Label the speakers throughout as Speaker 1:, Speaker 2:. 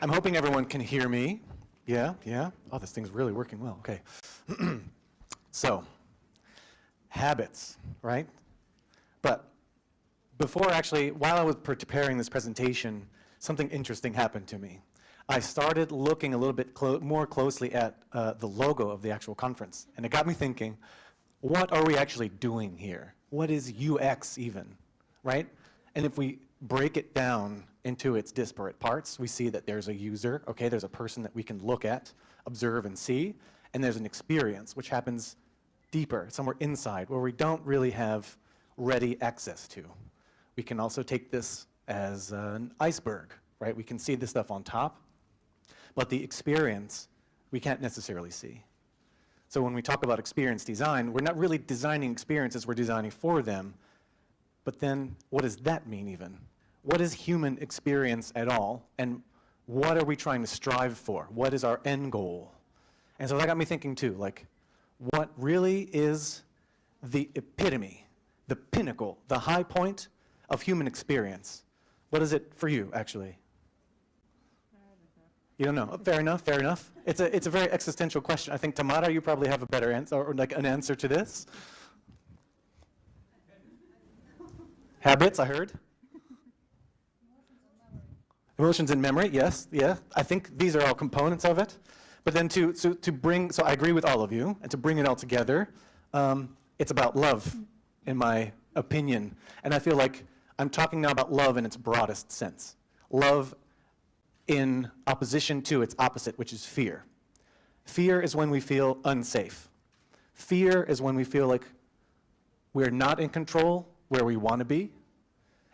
Speaker 1: I'm hoping everyone can hear me. Yeah, yeah. Oh, this thing's really working well. Okay. So, habits, right? But while I was preparing this presentation, something interesting happened to me. I started looking a little bit more closely at the logo of the actual conference, and it got me thinking, what are we actually doing here? What is UX even, right? And if we break it down into its disparate parts, we see that there's a user, okay, there's a person that we can look at, observe, and see, and there's an experience, which happens deeper, somewhere inside, where we don't really have ready access to. We can also take this as an iceberg, right? We can see this stuff on top, but the experience we can't necessarily see. So when we talk about experience design, we're not really designing experiences, we're designing for them. But then what does that mean even? What is human experience at all? And what are we trying to strive for? What is our end goal? And so that got me thinking too, like, what really is the epitome, the pinnacle, the high point of human experience? What is it for you, actually? You don't know. Fair enough, fair enough. It's a very existential question. I think, Tamara, you probably have a better answer, or like an answer to this. Habits, I heard. Emotions and memory, yes, yeah. I think these are all components of it. But then so I agree with all of you, and to bring it all together, it's about love, in my opinion. And I feel like I'm talking now about love in its broadest sense. Love in opposition to its opposite, which is fear. Fear is when we feel unsafe. Fear is when we feel like we're not in control where we want to be.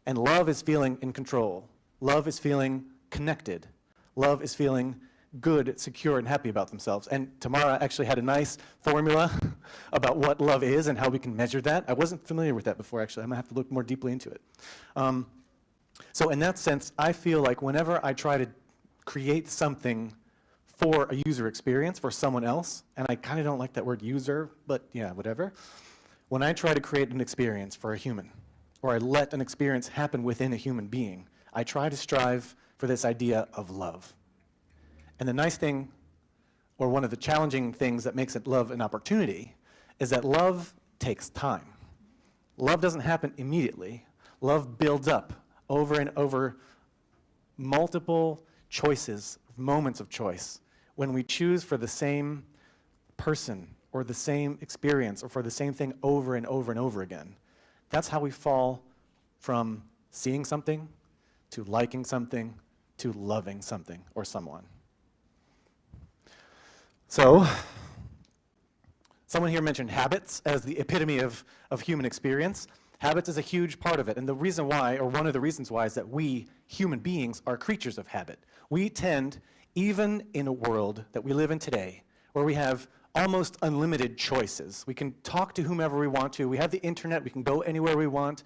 Speaker 1: And love is feeling in control. Love is feeling connected. Love is feeling good, secure, and happy about themselves. And Tamara actually had a nice formula about what love is and how we can measure that. I wasn't familiar with that before, actually. I'm going to have to look more deeply into it. So in that sense, I feel like whenever I try to create something for a user experience for someone else, and I kind of don't like that word user, but yeah, whatever. When I try to create an experience for a human, or I let an experience happen within a human being, I try to strive for this idea of love. And the nice thing, or one of the challenging things that makes it love an opportunity, is that love takes time. Love doesn't happen immediately. Love builds up over and over multiple choices, moments of choice, when we choose for the same person or the same experience or for the same thing over and over and over again. That's how we fall from seeing something to liking something to loving something or someone. So, someone here mentioned habits as the epitome of human experience. Habits is a huge part of it, and the reason why, or one of the reasons why, is that we, human beings, are creatures of habit. We tend, even in a world that we live in today, where we have almost unlimited choices. We can talk to whomever we want to. We have the internet. We can go anywhere we want.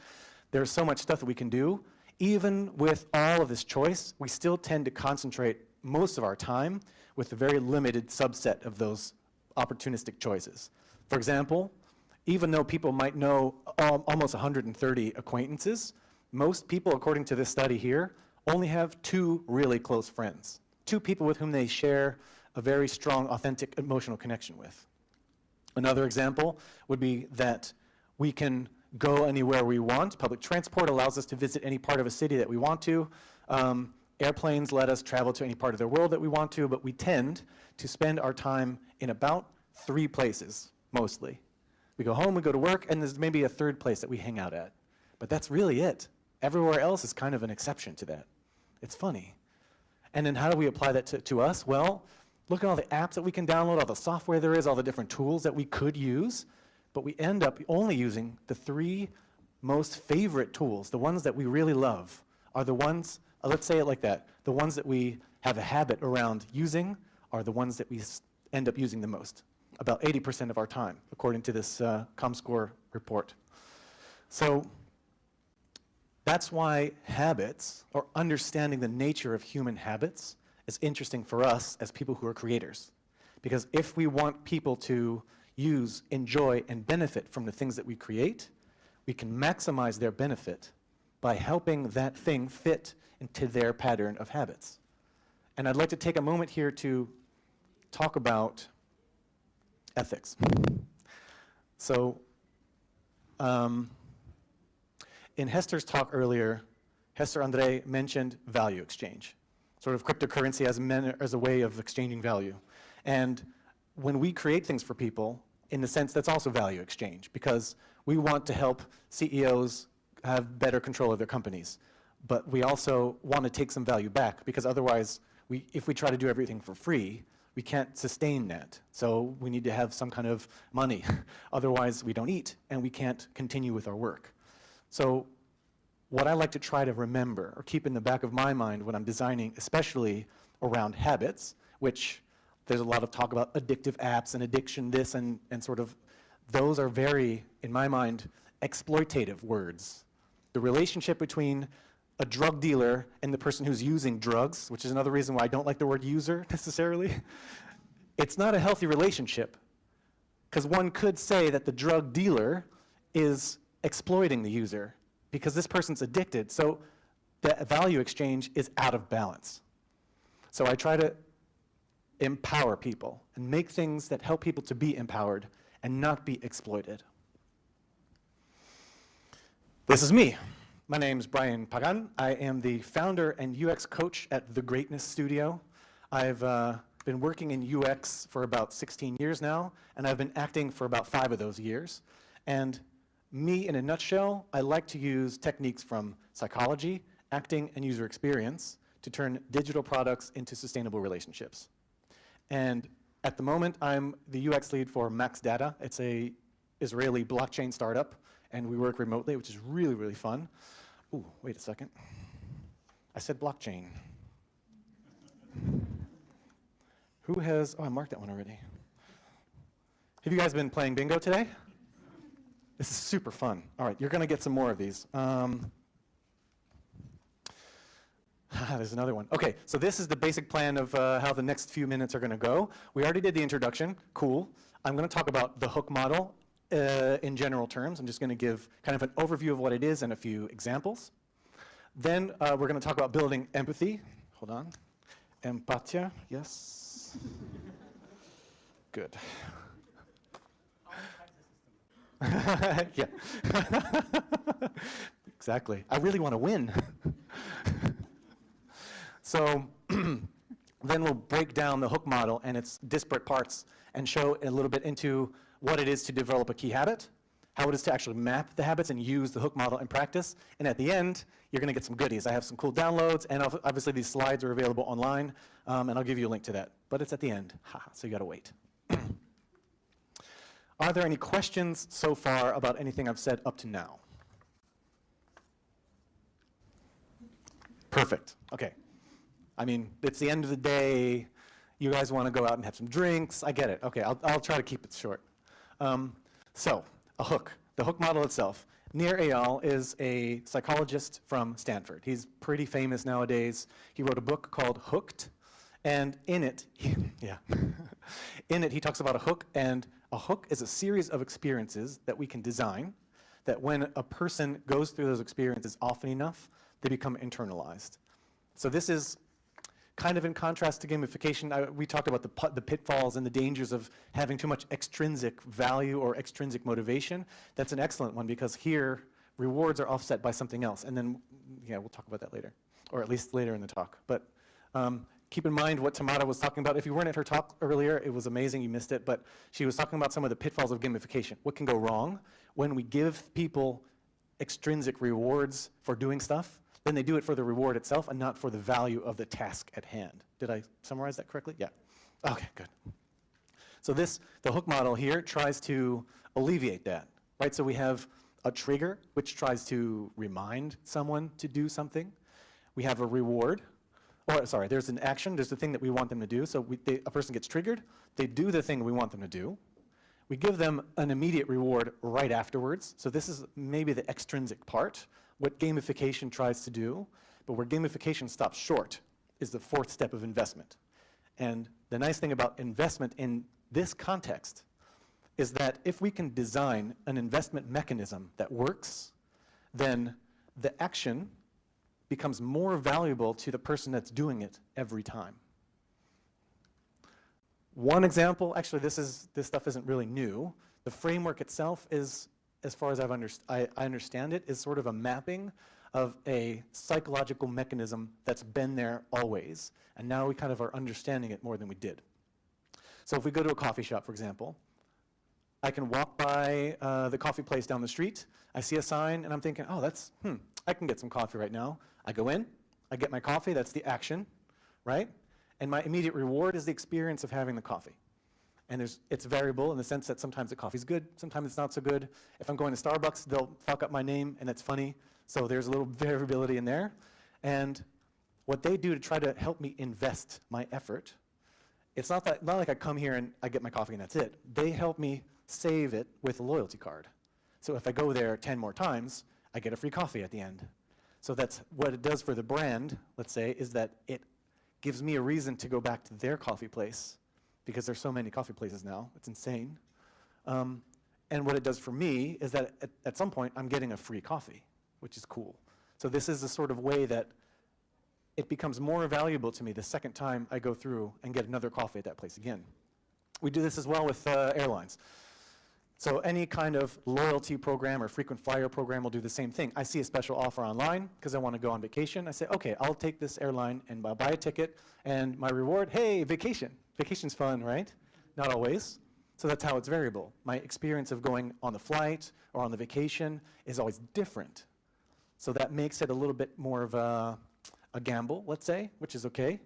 Speaker 1: There's so much stuff that we can do. Even with all of this choice, we still tend to concentrate most of our time with a very limited subset of those opportunistic choices. For example, even though people might know almost 130 acquaintances, most people, according to this study here, only have 2 really close friends, 2 people with whom they share a very strong, authentic, emotional connection with. Another example would be that we can go anywhere we want. Public transport allows us to visit any part of a city that we want to. Airplanes let us travel to any part of the world that we want to, but we tend to spend our time in about 3 places, mostly. We go home, we go to work, and there's maybe a 3rd place that we hang out at. But that's really it. Everywhere else is kind of an exception to that. It's funny. And then how do we apply that to us? Well, look at all the apps that we can download, all the software there is, all the different tools that we could use, but we end up only using the 3 most favorite tools, the ones that we really love, are the ones, let's say it like that, the ones that we have a habit around using are the ones that we end up using the most, about 80% of our time, according to this ComScore report. So that's why habits, or understanding the nature of human habits, is interesting for us as people who are creators. Because if we want people to use, enjoy, and benefit from the things that we create, we can maximize their benefit by helping that thing fit into their pattern of habits. And I'd like to take a moment here to talk about ethics. So, in Hester's talk earlier, Hester Andre mentioned value exchange, sort of cryptocurrency as a way of exchanging value. And when we create things for people, in a sense, that's also value exchange, because we want to help CEOs have better control of their companies. But we also want to take some value back, because otherwise, if we try to do everything for free, we can't sustain that. So we need to have some kind of money. Otherwise, we don't eat, and we can't continue with our work. So what I like to try to remember or keep in the back of my mind when I'm designing, especially around habits, which there's a lot of talk about addictive apps and addiction this and sort of, those are very, in my mind, exploitative words. The relationship between a drug dealer and the person who's using drugs, which is another reason why I don't like the word user necessarily, it's not a healthy relationship, because one could say that the drug dealer is exploiting the user because this person's addicted, so the value exchange is out of balance. So I try to empower people and make things that help people to be empowered and not be exploited. This is me. My name's Brian Pagán. I am the founder and UX coach at The Greatness Studio. I've been working in UX for about 16 years now, and I've been acting for about 5 of those years. And me, in a nutshell, I like to use techniques from psychology, acting, and user experience to turn digital products into sustainable relationships. And at the moment, I'm the UX lead for Max Data. It's a Israeli blockchain startup, and we work remotely, which is really, really fun. Ooh, wait a second. I said blockchain. Who has, oh, I marked that one already. Have you guys been playing bingo today? This is super fun. All right, you're going to get some more of these. There's another one. Okay, so this is the basic plan of how the next few minutes are going to go. We already did the introduction. Cool. I'm going to talk about the hook model in general terms. I'm just going to give kind of an overview of what it is and a few examples. Then we're going to talk about building empathy. Hold on. Empatia, yes. Good. Yeah. Exactly. I really want to win. So then we'll break down the hook model and its disparate parts and show a little bit into what it is to develop a key habit, how it is to actually map the habits and use the hook model in practice. And at the end, you're going to get some goodies. I have some cool downloads, and obviously these slides are available online, and I'll give you a link to that. But it's at the end, so you got to wait. Are there any questions so far about anything I've said up to now? Perfect. Okay. I mean, it's the end of the day. You guys want to go out and have some drinks. I get it. Okay, I'll try to keep it short. So, a hook. The hook model itself. Nir Eyal is a psychologist from Stanford. He's pretty famous nowadays. He wrote a book called Hooked, and in it, in it he talks about a hook, and a hook is a series of experiences that we can design that when a person goes through those experiences often enough, they become internalized. So this is kind of in contrast to gamification. We talked about the pitfalls and the dangers of having too much extrinsic value or extrinsic motivation. That's an excellent one, because here, rewards are offset by something else. And then, yeah, we'll talk about that later, or at least later in the talk. But keep in mind what Tamara was talking about. If you weren't at her talk earlier, it was amazing, you missed it, but she was talking about some of the pitfalls of gamification. What can go wrong when we give people extrinsic rewards for doing stuff? Then they do it for the reward itself and not for the value of the task at hand. Did I summarize that correctly? Yeah. Okay, good. So the hook model here tries to alleviate that, right? So we have a trigger, which tries to remind someone to do something. We have a reward, or sorry, there's an action, there's the thing that we want them to do. So a person gets triggered, they do the thing we want them to do. We give them an immediate reward right afterwards. So this is maybe the extrinsic part, what gamification tries to do, but where gamification stops short is the 4th step of investment. And the nice thing about investment in this context is that if we can design an investment mechanism that works, then the action becomes more valuable to the person that's doing it every time. One example, actually this stuff isn't really new. The framework itself is, as far as I understand it, is sort of a mapping of a psychological mechanism that's been there always, and now we kind of are understanding it more than we did. So if we go to a coffee shop, for example, I can walk by the coffee place down the street, I see a sign, and I'm thinking, oh, I can get some coffee right now. I go in, I get my coffee, that's the action, right? And my immediate reward is the experience of having the coffee. And it's variable in the sense that sometimes the coffee's good, sometimes it's not so good. If I'm going to Starbucks, they'll fuck up my name, and it's funny. So there's a little variability in there. And what they do to try to help me invest my effort, it's not like I come here and I get my coffee and that's it. They help me save it with a loyalty card. So if I go there 10 more times, I get a free coffee at the end. So that's what it does for the brand, let's say, is that it gives me a reason to go back to their coffee place, because there's so many coffee places now. It's insane. And what it does for me is that at some point I'm getting a free coffee, which is cool. So this is the sort of way that it becomes more valuable to me the second time I go through and get another coffee at that place again. We do this as well with airlines. So any kind of loyalty program or frequent flyer program will do the same thing. I see a special offer online because I want to go on vacation. I say, okay, I'll take this airline and I'll buy a ticket, and my reward, hey, vacation. Vacation's fun, right? Not always. So that's how it's variable. My experience of going on the flight or on the vacation is always different. So that makes it a little bit more of a gamble, let's say, which is okay.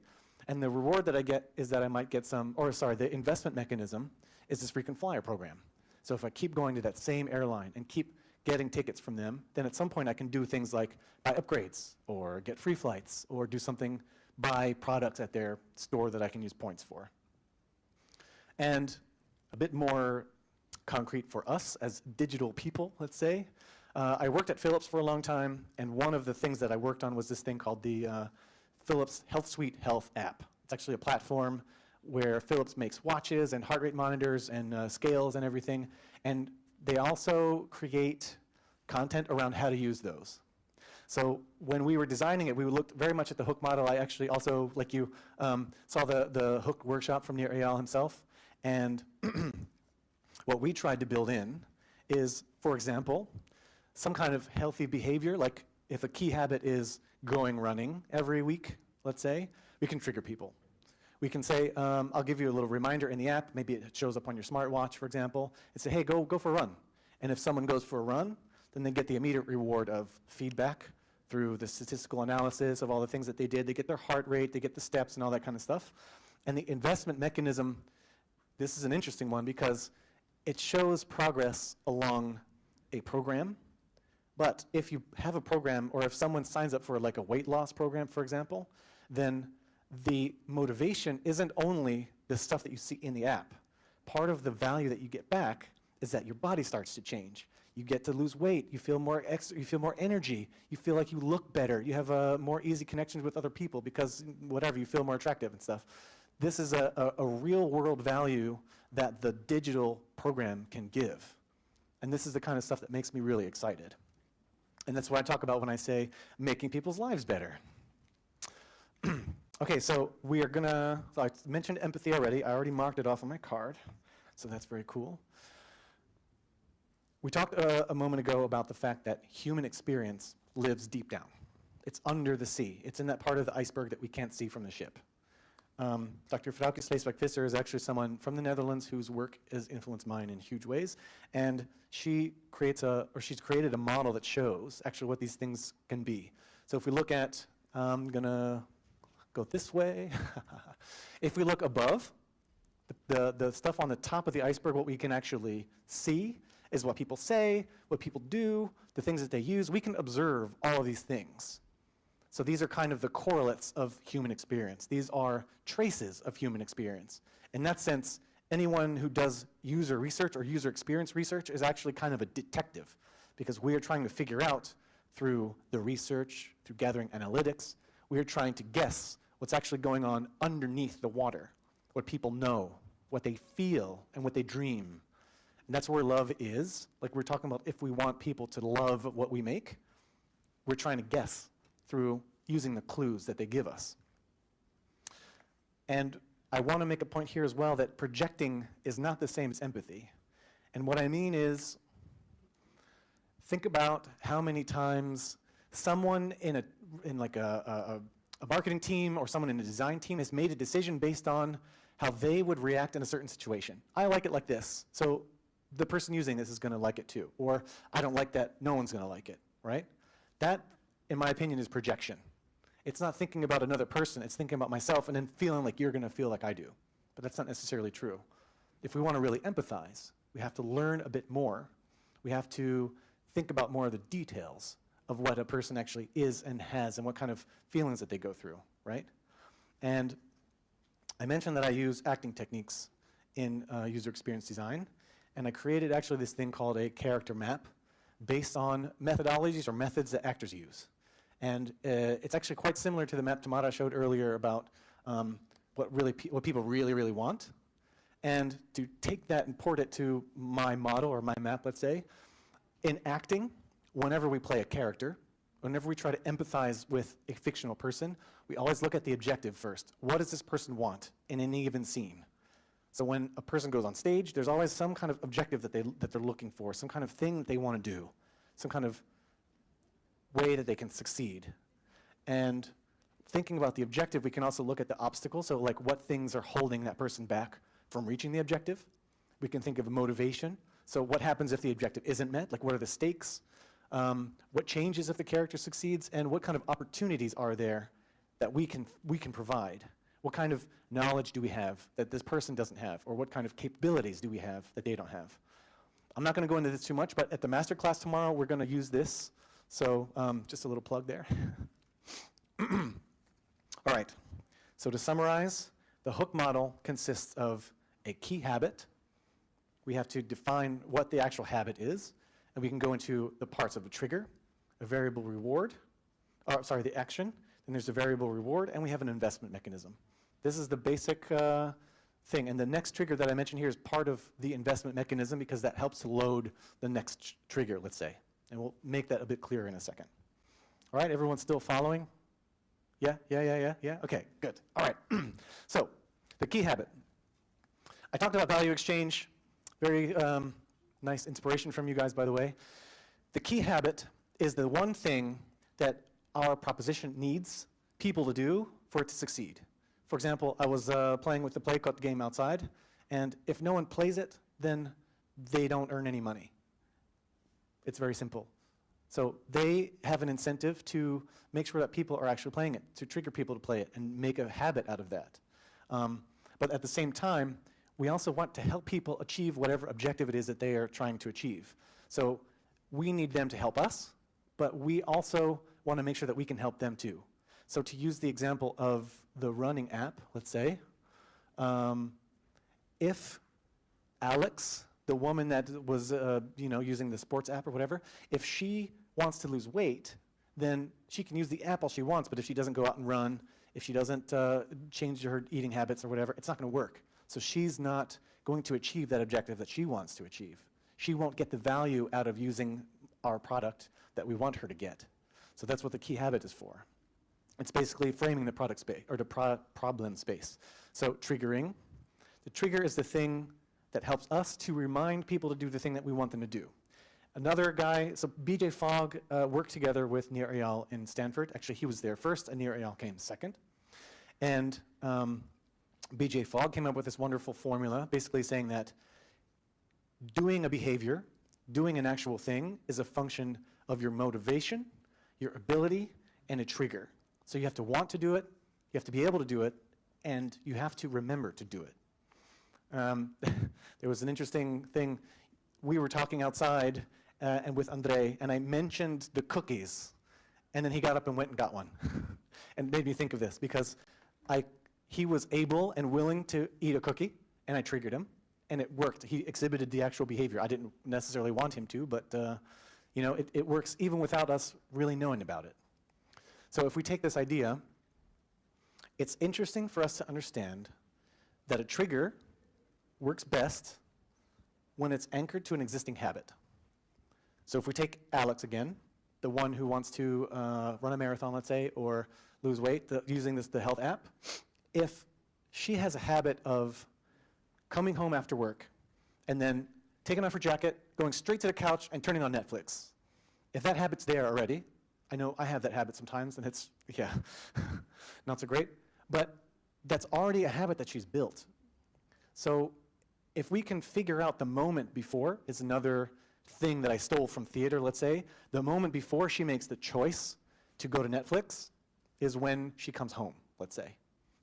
Speaker 1: And the reward that I get is that I might get the investment mechanism is this frequent flyer program. So if I keep going to that same airline and keep getting tickets from them, then at some point I can do things like buy upgrades or get free flights or do something, buy products at their store that I can use points for. And a bit more concrete for us as digital people, let's say, I worked at Philips for a long time, and one of the things that I worked on was this thing called the Philips Health Suite Health app. It's actually a platform where Philips makes watches and heart rate monitors and scales and everything, and they also create content around how to use those. So when we were designing it, we looked very much at the Hook model. I actually also, like you, saw the Hook workshop from near Eyal himself, and what we tried to build in is, for example, some kind of healthy behavior, like if a key habit is going running every week, let's say, we can trigger people. We can say, I'll give you a little reminder in the app, maybe it shows up on your smartwatch, for example, and say, hey, go for a run. And if someone goes for a run, then they get the immediate reward of feedback through the statistical analysis of all the things that they did. They get their heart rate, they get the steps and all that kind of stuff. And the investment mechanism, this is an interesting one because it shows progress along a program. But if you have a program, or if someone signs up for like a weight loss program, for example, then the motivation isn't only the stuff that you see in the app. Part of the value that you get back is that your body starts to change. You get to lose weight, you feel more energy, you feel like you look better, you have more easy connections with other people because whatever, you feel more attractive and stuff. This is a real world value that the digital program can give. And this is the kind of stuff that makes me really excited. And that's what I talk about when I say making people's lives better. Okay, so we are gonna, so I mentioned empathy already. I already marked it off on my card, so that's very cool. We talked a moment ago about the fact that human experience lives deep down. It's under the sea. It's in that part of the iceberg that we can't see from the ship. Dr. Frauke Sleesbeck-Visser is actually someone from the Netherlands whose work has influenced mine in huge ways, and she's created a model that shows actually what these things can be. So if we look at, I'm gonna go this way. If we look above, the stuff on the top of the iceberg, what we can actually see is what people say, what people do, the things that they use. We can observe all of these things. So these are kind of the correlates of human experience. These are traces of human experience. In that sense, anyone who does user research or user experience research is actually kind of a detective, because we are trying to figure out through the research, through gathering analytics, we are trying to guess what's actually going on underneath the water, what people know, what they feel, and what they dream. And that's where love is. Like we're talking about, if we want people to love what we make, we're trying to guess through using the clues that they give us. And I want to make a point here as well that projecting is not the same as empathy. And what I mean is, think about how many times someone in like a marketing team or someone in a design team has made a decision based on how they would react in a certain situation. I like it like this, so the person using this is going to like it too. Or I don't like that, no one's going to like it, right? That, in my opinion, is projection. It's not thinking about another person, it's thinking about myself and then feeling like you're going to feel like I do. But that's not necessarily true. If we want to really empathize, we have to learn a bit more. We have to think about more of the details of what a person actually is and has and what kind of feelings that they go through, right? And I mentioned that I use acting techniques in user experience design, and I created actually this thing called a character map based on methodologies or methods that actors use. And it's actually quite similar to the map Tamara showed earlier about what people really, really want. And to take that and port it to my model or my map, let's say, in acting, whenever we play a character, whenever we try to empathize with a fictional person, we always look at the objective first. What does this person want in any given scene? So when a person goes on stage, there's always some kind of objective that they're looking for, some kind of thing that they want to do, some kind of way that they can succeed. And thinking about the objective, we can also look at the obstacle, so like what things are holding that person back from reaching the objective. We can think of motivation, so what happens if the objective isn't met, like what are the stakes, what changes if the character succeeds, and what kind of opportunities are there that we can provide. What kind of knowledge do we have that this person doesn't have, or what kind of capabilities do we have that they don't have? I'm not going to go into this too much, but at the master class tomorrow, we're going to use this. So just a little plug there. All right, so to summarize, the hook model consists of a key habit. We have to define what the actual habit is, and we can go into the parts of a trigger, a variable reward, the action, then there's a variable reward, and we have an investment mechanism. This is the basic thing, and the next trigger that I mentioned here is part of the investment mechanism because that helps to load the next trigger, let's say, and we'll make that a bit clearer in a second. All right, everyone still following? Yeah? Okay, good. All right, so the key habit. I talked about value exchange, very nice inspiration from you guys, by the way. The key habit is the one thing that our proposition needs people to do for it to succeed. For example, I was playing with the play cut game outside, and if no one plays it, then they don't earn any money. It's very simple. So they have an incentive to make sure that people are actually playing it, to trigger people to play it and make a habit out of that. But at the same time, we also want to help people achieve whatever objective it is that they are trying to achieve. So we need them to help us, but we also want to make sure that we can help them too. So to use the example of the running app, let's say, if Alex, the woman that was using the sports app or whatever, if she wants to lose weight, then she can use the app all she wants, but if she doesn't go out and run, if she doesn't change her eating habits or whatever, it's not going to work. So she's not going to achieve that objective that she wants to achieve. She won't get the value out of using our product that we want her to get. So that's what the key habit is for. It's basically framing the product space, or the problem space. So triggering. The trigger is the thing that helps us to remind people to do the thing that we want them to do. Another guy, so BJ Fogg worked together with Nir Eyal in Stanford. Actually, he was there first, and Nir Eyal came second. And BJ Fogg came up with this wonderful formula, basically saying that doing a behavior, doing an actual thing, is a function of your motivation, your ability, and a trigger. So you have to want to do it, you have to be able to do it, and you have to remember to do it. There was an interesting thing. We were talking outside and with Andre, and I mentioned the cookies, and then he got up and went and got one. And it made me think of this, because he was able and willing to eat a cookie, and I triggered him, and it worked. He exhibited the actual behavior. I didn't necessarily want him to, but it works even without us really knowing about it. So if we take this idea, it's interesting for us to understand that a trigger works best when it's anchored to an existing habit. So if we take Alex again, the one who wants to run a marathon, let's say, or lose weight, using the health app, if she has a habit of coming home after work and then taking off her jacket, going straight to the couch, and turning on Netflix. If that habit's there already, I know I have that habit sometimes, and it's, yeah, not so great, but that's already a habit that she's built. So if we can figure out the moment before, is another thing that I stole from theater, let's say, the moment before she makes the choice to go to Netflix is when she comes home, let's say.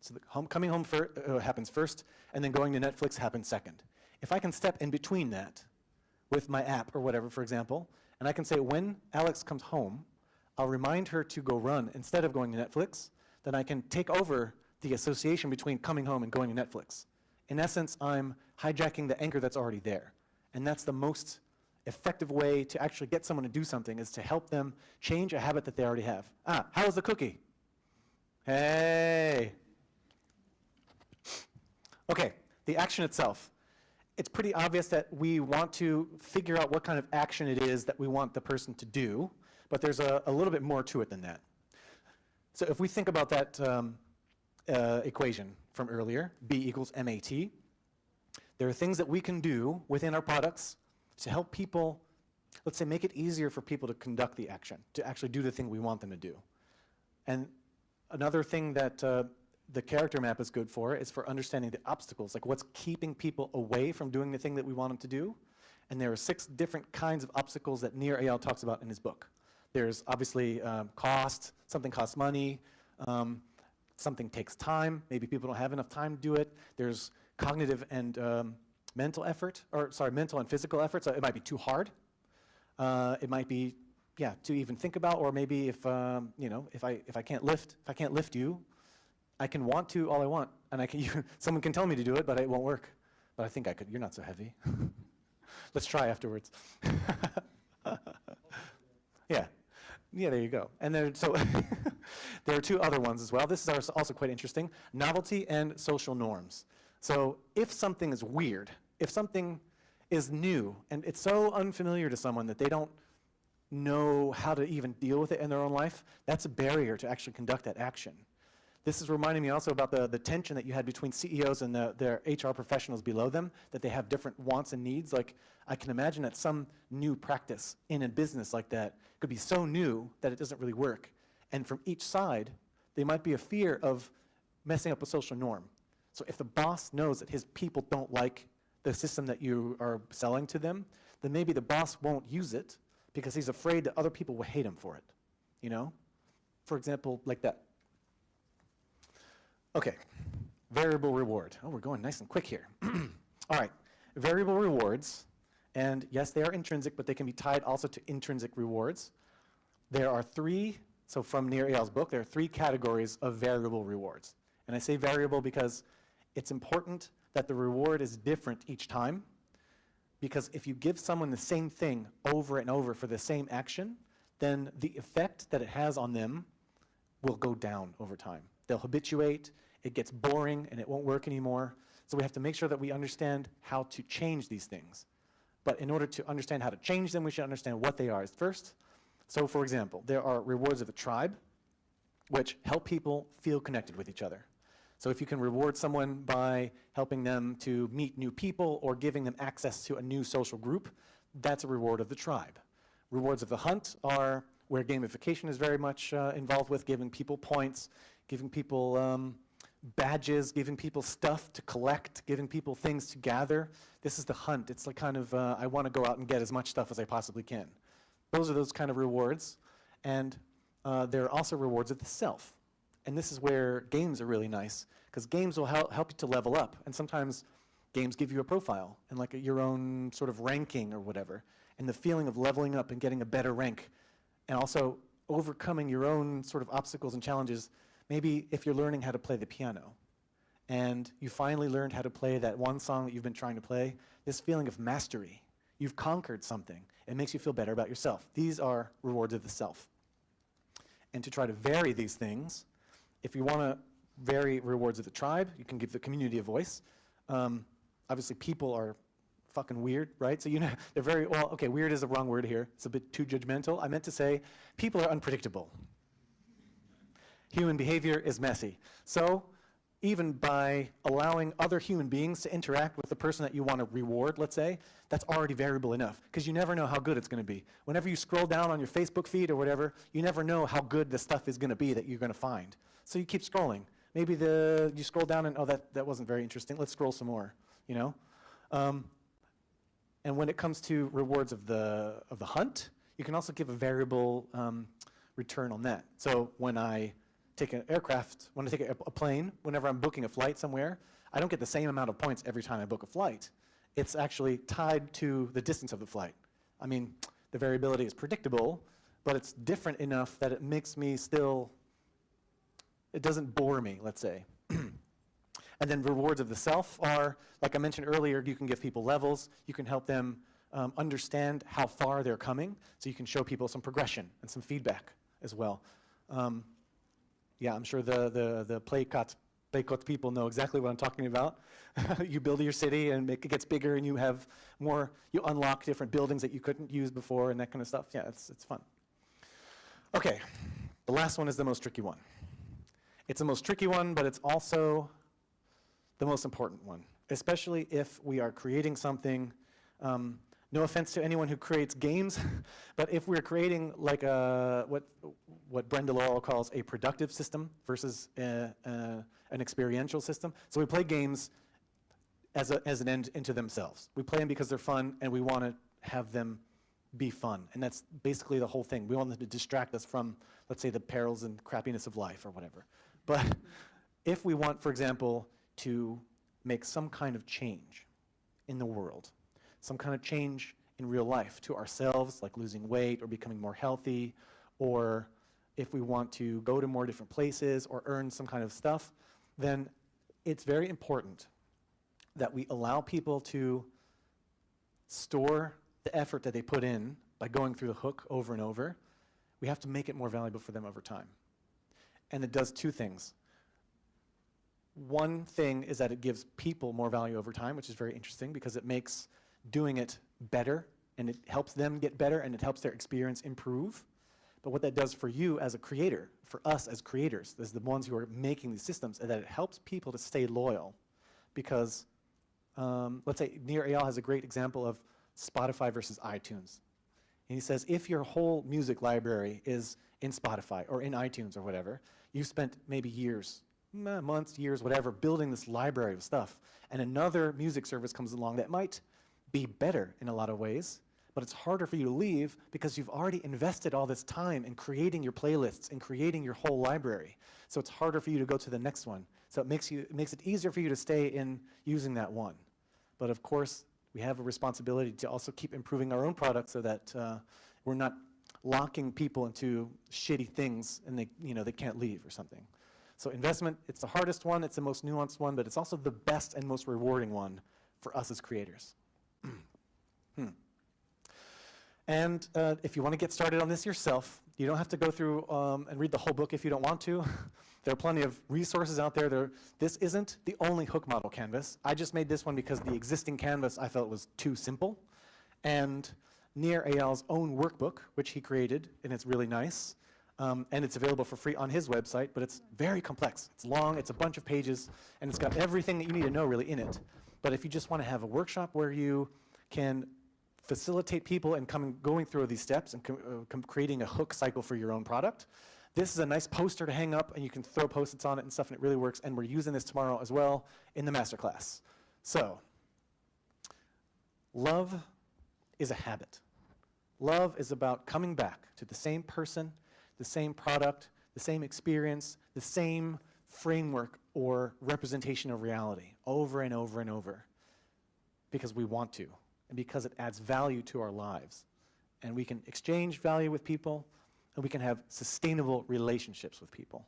Speaker 1: So coming home happens first, and then going to Netflix happens second. If I can step in between that with my app or whatever, for example, and I can say when Alex comes home, I'll remind her to go run instead of going to Netflix, then I can take over the association between coming home and going to Netflix. In essence, I'm hijacking the anchor that's already there. And that's the most effective way to actually get someone to do something, is to help them change a habit that they already have. Ah, how was the cookie? Hey. Okay, the action itself. It's pretty obvious that we want to figure out what kind of action it is that we want the person to do, but there's a little bit more to it than that. So if we think about that equation from earlier, B equals MAT, there are things that we can do within our products to help people, let's say, make it easier for people to conduct the action, to actually do the thing we want them to do. And another thing that the character map is good for is for understanding the obstacles, like what's keeping people away from doing the thing that we want them to do. And there are 6 different kinds of obstacles that Eyal talks about in his book. There's obviously cost, something costs money, something takes time, maybe people don't have enough time to do it. There's cognitive and mental effort, or sorry, mental and physical effort, so it might be too hard. It might be, yeah, to even think about, or maybe if, you know, if I can't lift you, I can want to all I want, and I can, someone can tell me to do it, but it won't work. But I think I could. You're not so heavy. Let's try afterwards. Yeah. Yeah, there you go. And then, so there are 2 other ones as well. This is also quite interesting. Novelty and social norms. So if something is weird, if something is new, and it's so unfamiliar to someone that they don't know how to even deal with it in their own life, that's a barrier to actually conduct that action. This is reminding me also about the tension that you had between CEOs and their HR professionals below them, that they have different wants and needs. Like, I can imagine that some new practice in a business like that could be so new that it doesn't really work. And from each side, there might be a fear of messing up a social norm. So if the boss knows that his people don't like the system that you are selling to them, then maybe the boss won't use it because he's afraid that other people will hate him for it, you know? For example, like that. Okay, variable reward. Oh, we're going nice and quick here. All right, variable rewards, and yes, they are intrinsic, but they can be tied also to intrinsic rewards. There are 3, so from Eyal's book, there are 3 categories of variable rewards. And I say variable because it's important that the reward is different each time, because if you give someone the same thing over and over for the same action, then the effect that it has on them will go down over time. They'll habituate, it gets boring, and it won't work anymore. So we have to make sure that we understand how to change these things. But in order to understand how to change them, we should understand what they are first. So for example, there are rewards of the tribe, which help people feel connected with each other. So if you can reward someone by helping them to meet new people or giving them access to a new social group, that's a reward of the tribe. Rewards of the hunt are where gamification is very much involved with, giving people points, giving people badges, giving people stuff to collect, giving people things to gather. This is the hunt. It's like kind of, I want to go out and get as much stuff as I possibly can. Those are those kind of rewards. And there are also rewards of the self. And this is where games are really nice, because games will help you to level up. And sometimes games give you a profile and like your own sort of ranking or whatever. And the feeling of leveling up and getting a better rank, and also overcoming your own sort of obstacles and challenges. Maybe if you're learning how to play the piano and you finally learned how to play that one song that you've been trying to play, this feeling of mastery, you've conquered something. It makes you feel better about yourself. These are rewards of the self. And to try to vary these things, if you want to vary rewards of the tribe, you can give the community a voice. Obviously, people are fucking weird, right? So you know, they're very, well, okay, weird is the wrong word here. It's a bit too judgmental. I meant to say people are unpredictable. Human behavior is messy. So even by allowing other human beings to interact with the person that you want to reward, let's say, that's already variable enough, because you never know how good it's going to be. Whenever you scroll down on your Facebook feed or whatever, you never know how good the stuff is going to be that you're going to find. So you keep scrolling. Maybe you scroll down and, oh, that wasn't very interesting. Let's scroll some more, you know? And when it comes to rewards of the hunt, you can also give a variable return on that. So when I take an aircraft, when I take a plane, whenever I'm booking a flight somewhere, I don't get the same amount of points every time I book a flight. It's actually tied to the distance of the flight. I mean, the variability is predictable, but it's different enough that it makes me still, it doesn't bore me, let's say. And then rewards of the self are, like I mentioned earlier, you can give people levels. You can help them understand how far they're coming. So you can show people some progression and some feedback as well. Yeah, I'm sure the Playcot people know exactly what I'm talking about. You build your city and it gets bigger and you have more, you unlock different buildings that you couldn't use before and that kind of stuff. Yeah, it's fun. Okay, the last one is the most tricky one. It's the most tricky one, but it's also the most important one, especially if we are creating something. No offense to anyone who creates games, but if we're creating like what Brenda Laurel calls a productive system versus an experiential system. So we play games as an end into themselves. We play them because they're fun, and we want to have them be fun. And that's basically the whole thing. We want them to distract us from, let's say, the perils and crappiness of life or whatever. But if we want, for example, to make some kind of change in the world, some kind of change in real life to ourselves, like losing weight or becoming more healthy, or if we want to go to more different places or earn some kind of stuff, then it's very important that we allow people to store the effort that they put in by going through the hook over and over. We have to make it more valuable for them over time. And it does two things. One thing is that it gives people more value over time, which is very interesting because it makes doing it better, and it helps them get better, and it helps their experience improve. But what that does for you as a creator, for us as creators, as the ones who are making these systems, is that it helps people to stay loyal. Because, let's say, Eyal has a great example of Spotify versus iTunes. And he says, if your whole music library is in Spotify or in iTunes or whatever, you've spent maybe years, months, years, whatever, building this library of stuff, and another music service comes along that might be better in a lot of ways, but it's harder for you to leave because you've already invested all this time in creating your playlists and creating your whole library. So it's harder for you to go to the next one. So it makes it easier for you to stay in using that one. But of course, we have a responsibility to also keep improving our own product so that we're not locking people into shitty things and they can't leave or something. So investment, it's the hardest one, it's the most nuanced one, but it's also the best and most rewarding one for us as creators. And if you want to get started on this yourself, you don't have to go through and read the whole book if you don't want to. There are plenty of resources out there. This isn't the only hook model canvas. I just made this one because the existing canvas I felt was too simple. And Nir Eyal's own workbook, which he created, and it's really nice, and it's available for free on his website, but it's very complex. It's long, it's a bunch of pages, and it's got everything that you need to know really in it. But if you just want to have a workshop where you can facilitate people and going through these steps and creating a hook cycle for your own product, this is a nice poster to hang up, and you can throw Post-its on it and stuff, and it really works. And we're using this tomorrow as well in the masterclass. So, love is a habit. Love is about coming back to the same person, the same product, the same experience, the same framework or representation of reality over and over and over because we want to and because it adds value to our lives. And we can exchange value with people, and we can have sustainable relationships with people.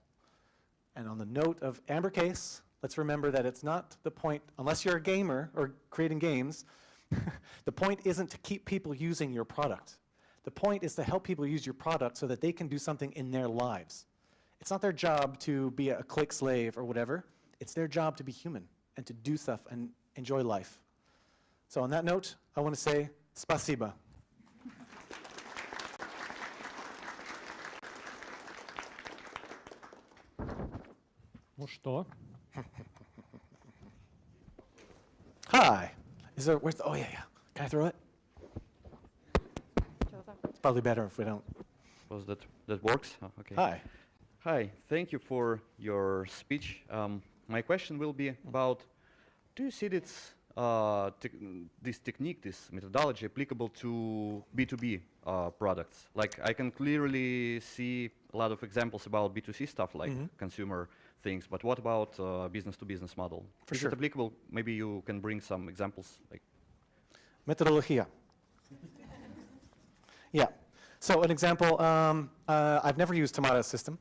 Speaker 1: And on the note of Amber Case, let's remember that it's not the point, unless you're a gamer or creating games, the point isn't to keep people using your product. The point is to help people use your product so that they can do something in their lives. It's not their job to be a click slave or whatever. It's their job to be human and to do stuff and enjoy life. So on that note, I want to say spasiba.
Speaker 2: Ну что,
Speaker 1: Hi. Is there, where's the, oh yeah, yeah. Can I throw it? It's probably better if we don't.
Speaker 2: Was that works? Oh, okay.
Speaker 1: Hi.
Speaker 2: Hi. Thank you for your speech. My question will be about: do you see this technique, this methodology, applicable to B2B products? Like, I can clearly see a lot of examples about B2C stuff, like consumer things. But what about business-to-business model?
Speaker 1: For
Speaker 2: Is
Speaker 1: sure.
Speaker 2: it applicable? Maybe you can bring some examples, like.
Speaker 1: Metodología. Yeah. So an example, I've never used Tomato's system,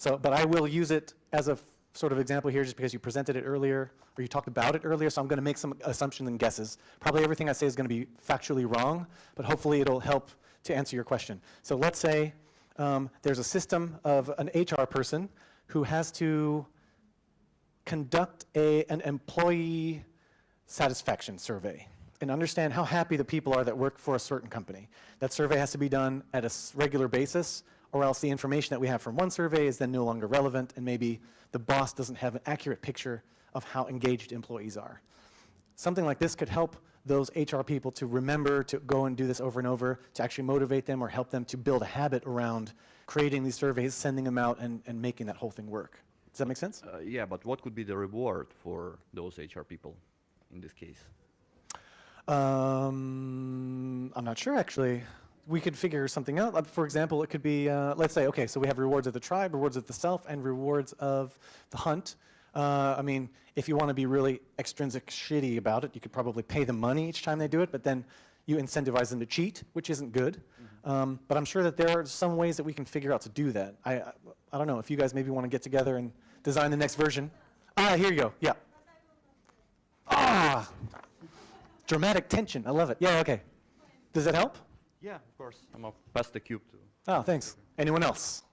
Speaker 1: but I will use it as a sort of example here just because you presented it earlier, or you talked about it earlier, so I'm going to make some assumptions and guesses. Probably everything I say is going to be factually wrong, but hopefully it'll help to answer your question. So let's say there's a system of an HR person who has to conduct an employee satisfaction survey and understand how happy the people are that work for a certain company. That survey has to be done at a regular basis, or else the information that we have from one survey is then no longer relevant, and maybe the boss doesn't have an accurate picture of how engaged employees are. Something like this could help those HR people to remember to go and do this over and over, to actually motivate them or help them to build a habit around creating these surveys, sending them out, and making that whole thing work. Does that make sense?
Speaker 2: Yeah, but what could be the reward for those HR people in this case?
Speaker 1: I'm not sure, actually. We could figure something out. For example, it could be, let's say, okay, so we have rewards of the tribe, rewards of the self, and rewards of the hunt. I mean, if you want to be really extrinsic shitty about it, you could probably pay them money each time they do it, but then you incentivize them to cheat, which isn't good. But I'm sure that there are some ways that we can figure out to do that. I don't know, if you guys maybe want to get together and design the next version. Ah, here you go, yeah. Ah! Dramatic tension, I love it. Yeah, okay. Does that help?
Speaker 2: Yeah, of course. I'm going to pass the cube to.
Speaker 1: Oh, thanks. Anyone else?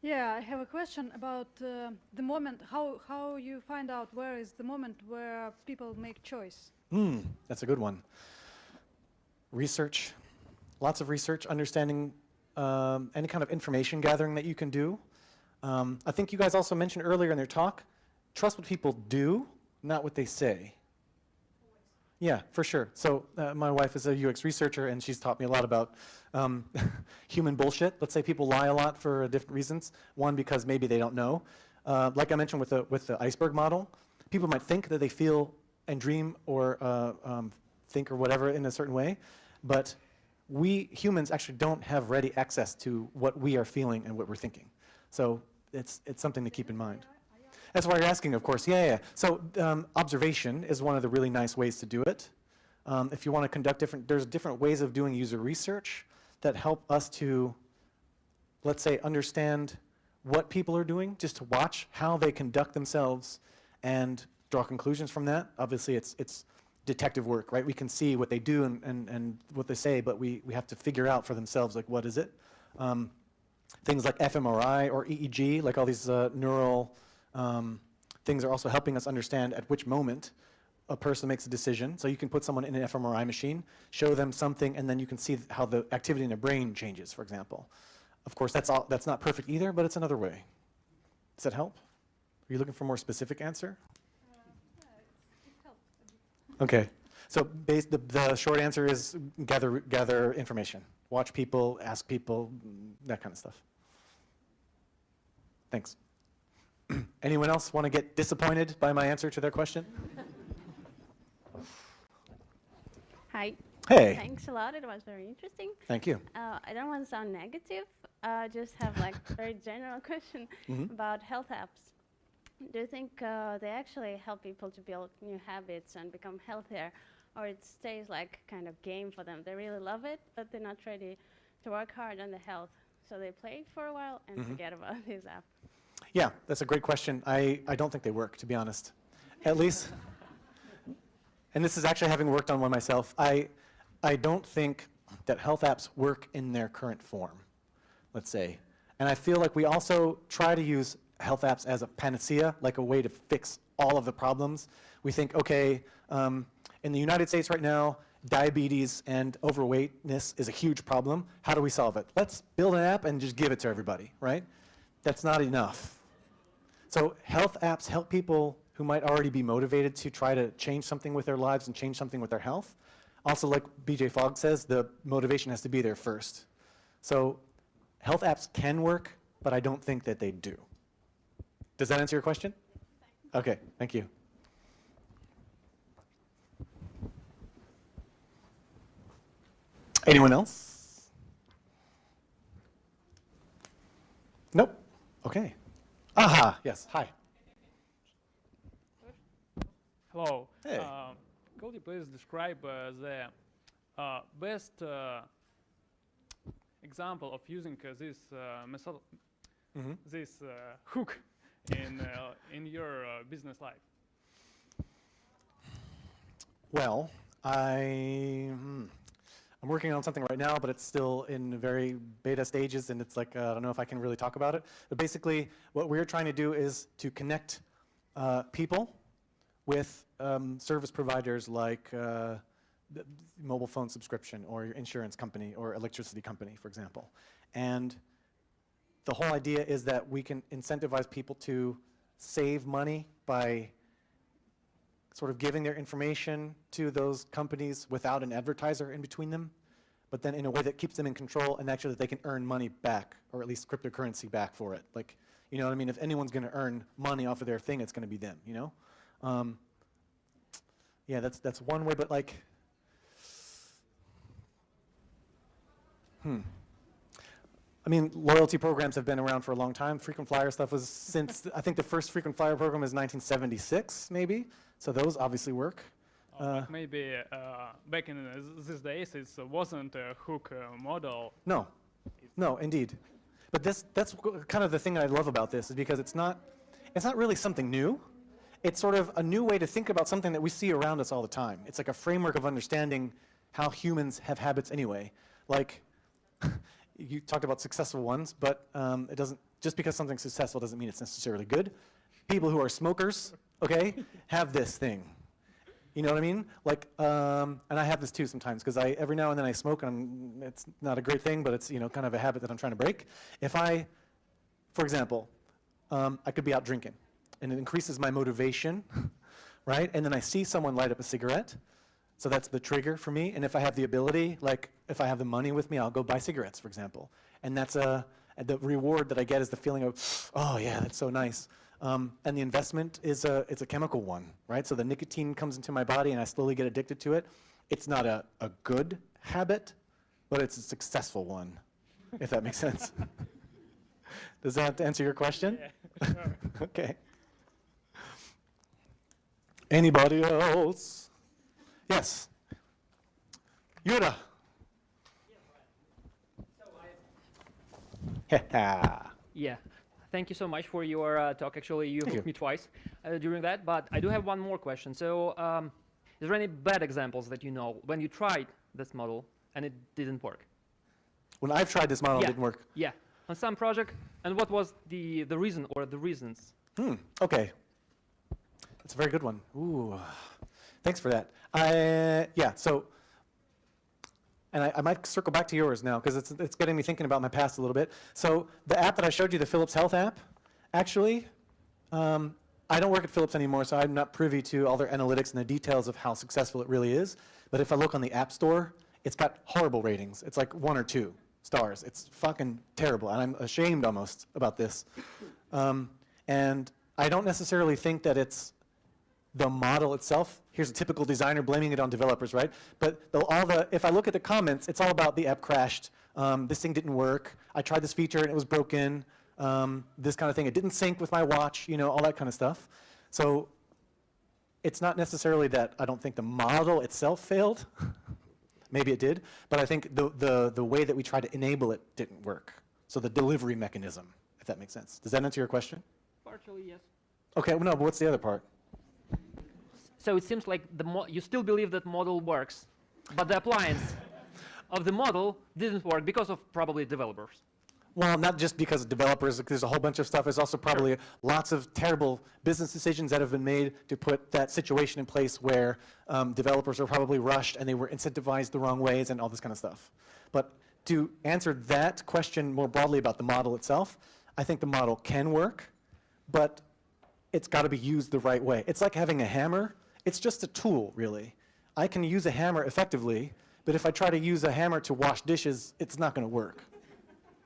Speaker 3: Yeah, I have a question about the moment, how you find out where is the moment where people make choice.
Speaker 1: That's a good one. Research, lots of research, understanding any kind of information gathering that you can do. I think you guys also mentioned earlier in their talk, trust what people do, not what they say. Yeah, for sure. So my wife is a UX researcher, and she's taught me a lot about human bullshit. Let's say people lie a lot for different reasons. One, because maybe they don't know. Like I mentioned with the iceberg model, people might think that they feel and dream or think or whatever in a certain way, but we humans actually don't have ready access to what we are feeling and what we're thinking. So it's something to keep in mind. That's why you're asking, of course. Yeah. So observation is one of the really nice ways to do it. If you want to conduct there's different ways of doing user research that help us to, let's say, understand what people are doing, just to watch how they conduct themselves and draw conclusions from that. Obviously, it's detective work, right? We can see what they do and what they say, but we have to figure out for themselves, like, what is it? Things like fMRI or EEG, like all these neural things are also helping us understand at which moment a person makes a decision. So you can put someone in an fMRI machine, show them something, and then you can see how the activity in their brain changes, for example. Of course, that's not perfect either, but it's another way. Does that help? Are you looking for a more specific answer?
Speaker 3: It helps.
Speaker 1: Okay. So the short answer is gather information. Watch people, ask people, that kind of stuff. Thanks. Anyone else want to get disappointed by my answer to their question?
Speaker 4: Hi.
Speaker 1: Hey.
Speaker 4: Thanks a lot. It was very interesting.
Speaker 1: Thank you.
Speaker 4: I don't want to sound negative. I just have like a very general question about health apps. Do you think they actually help people to build new habits and become healthier, or it stays like kind of game for them? They really love it, but they're not ready to work hard on the health. So they play it for a while and forget about this app.
Speaker 1: Yeah, that's a great question. I don't think they work, to be honest. At least, and this is actually having worked on one myself, I don't think that health apps work in their current form, let's say. And I feel like we also try to use health apps as a panacea, like a way to fix all of the problems. We think, okay, in the United States right now, diabetes and overweightness is a huge problem. How do we solve it? Let's build an app and just give it to everybody, right? That's not enough. So health apps help people who might already be motivated to try to change something with their lives and change something with their health. Also, like BJ Fogg says, the motivation has to be there first. So health apps can work, but I don't think that they do. Does that answer your question? Okay, thank you. Anyone else? Nope. Okay. Aha, yes, hi.
Speaker 5: Hello.
Speaker 1: Hey.
Speaker 5: Could you please describe the best example of using this method, this hook in your business life?
Speaker 1: Well, I'm working on something right now, but it's still in very beta stages, and it's like, I don't know if I can really talk about it. But basically, what we're trying to do is to connect people with service providers like the mobile phone subscription or your insurance company or electricity company, for example. And the whole idea is that we can incentivize people to save money by sort of giving their information to those companies without an advertiser in between them, but then in a way that keeps them in control and actually that they can earn money back, or at least cryptocurrency back for it. Like, you know what I mean? If anyone's going to earn money off of their thing, it's going to be them, you know? Yeah, that's one way, but like, I mean, loyalty programs have been around for a long time. Frequent flyer stuff was since, I think the first frequent flyer program is 1976, maybe. So those obviously work.
Speaker 5: But maybe back in these days, it wasn't a hook model.
Speaker 1: No, no, indeed. But that's kind of the thing I love about this, is because it's not really something new. It's sort of a new way to think about something that we see around us all the time. It's like a framework of understanding how humans have habits anyway. Like, you talked about successful ones, but it doesn't, just because something's successful doesn't mean it's necessarily good. People who are smokers, okay, have this thing. You know what I mean? Like, and I have this too sometimes, because every now and then I smoke, and it's not a great thing, but it's, you know, kind of a habit that I'm trying to break. If for example, I could be out drinking, and it increases my motivation, right? And then I see someone light up a cigarette, so that's the trigger for me. And if I have the ability, like if I have the money with me, I'll go buy cigarettes, for example. And that's the reward that I get is the feeling of, oh yeah, that's so nice. And the investment is it's a chemical one, right? So the nicotine comes into my body and I slowly get addicted to it. It's not a good habit, but it's a successful one, if that makes sense. Does that answer your question?
Speaker 5: Yeah, sure.
Speaker 1: Okay. Anybody else? Yes. Yura.
Speaker 6: Yeah, thank you so much for your talk. Actually, you hooked me twice during that, but I do have one more question. So, is there any bad examples that you know when you tried this model and it didn't work?
Speaker 1: When I've tried this model, it didn't work.
Speaker 6: Yeah, on some project, and what was the reason or the reasons?
Speaker 1: Okay. That's a very good one. Ooh, thanks for that. Yeah, so, and I might circle back to yours now, because it's getting me thinking about my past a little bit. So the app that I showed you, the Philips Health app, actually, I don't work at Philips anymore, so I'm not privy to all their analytics and the details of how successful it really is. But if I look on the App Store, it's got horrible ratings. It's like 1 or 2 stars. It's fucking terrible, and I'm ashamed almost about this. And I don't necessarily think that it's the model itself. Here's a typical designer blaming it on developers, right? But if I look at the comments, it's all about the app crashed, this thing didn't work, I tried this feature and it was broken, this kind of thing, it didn't sync with my watch, you know, all that kind of stuff. So it's not necessarily that I don't think the model itself failed. Maybe it did, but I think the way that we tried to enable it didn't work. So the delivery mechanism, if that makes sense. Does that answer your question?
Speaker 6: Partially, yes.
Speaker 1: Okay, well, no, but what's the other part?
Speaker 6: So it seems like you still believe that model works, but the appliance of the model didn't work because of probably developers.
Speaker 1: Well, not just because of developers, there's a whole bunch of stuff. There's also probably lots of terrible business decisions that have been made to put that situation in place where developers are probably rushed and they were incentivized the wrong ways and all this kind of stuff. But to answer that question more broadly about the model itself, I think the model can work, but it's got to be used the right way. It's like having a hammer. It's just a tool, really. I can use a hammer effectively, but if I try to use a hammer to wash dishes, it's not going to work,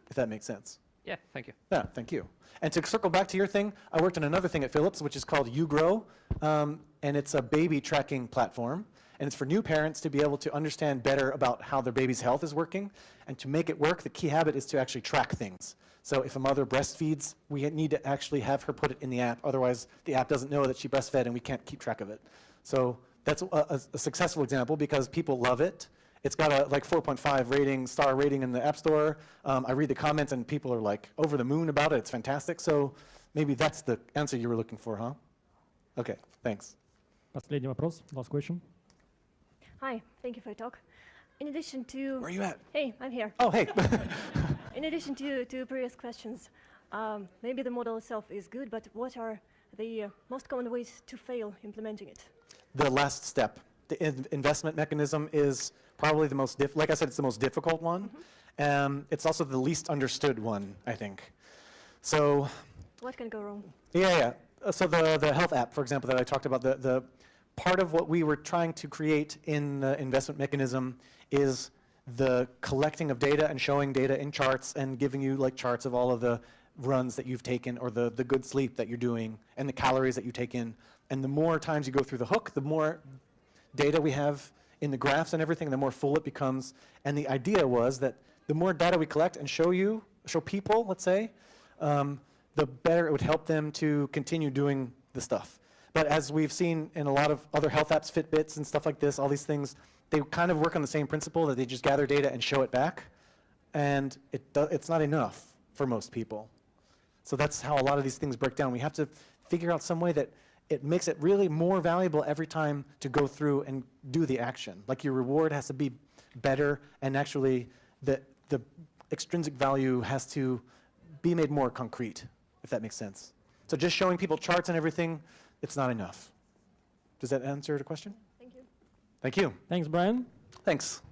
Speaker 1: if that makes sense.
Speaker 6: Yeah, thank you.
Speaker 1: Yeah, thank you. And to circle back to your thing, I worked on another thing at Philips, which is called YouGrow, and it's a baby tracking platform. And it's for new parents to be able to understand better about how their baby's health is working. And to make it work, the key habit is to actually track things. So if a mother breastfeeds, we need to actually have her put it in the app. Otherwise, the app doesn't know that she breastfed, and we can't keep track of it. So that's a successful example because people love it. It's got a like 4.5 star rating in the App Store. I read the comments, and people are like over the moon about it. It's fantastic. So maybe that's the answer you were looking for, huh? Okay, thanks.
Speaker 7: Последний вопрос, last question.
Speaker 8: Hi, thank you for your talk. In addition to...
Speaker 1: Where are you at?
Speaker 8: Hey, I'm here.
Speaker 1: Oh, hey.
Speaker 8: In addition to previous questions, maybe the model itself is good, but what are the most common ways to fail implementing it?
Speaker 1: The last step, the investment mechanism is probably the most, like I said, it's the most difficult one. It's also the least understood one, I think. So...
Speaker 8: What can go wrong?
Speaker 1: Yeah. So the health app, for example, that I talked about, the part of what we were trying to create in the investment mechanism is the collecting of data and showing data in charts and giving you like charts of all of the runs that you've taken or the good sleep that you're doing and the calories that you take in. And the more times you go through the hook, the more data we have in the graphs and everything, the more full it becomes. And the idea was that the more data we collect and show people, let's say, the better it would help them to continue doing the stuff. But as we've seen in a lot of other health apps, Fitbits and stuff like this, all these things, they kind of work on the same principle that they just gather data and show it back. And it's not enough for most people. So that's how a lot of these things break down. We have to figure out some way that it makes it really more valuable every time to go through and do the action. Like your reward has to be better, and actually the extrinsic value has to be made more concrete, if that makes sense. So just showing people charts and everything, it's not enough. Does that answer the question?
Speaker 8: Thank you.
Speaker 1: Thank you.
Speaker 7: Thanks, Brian.
Speaker 1: Thanks.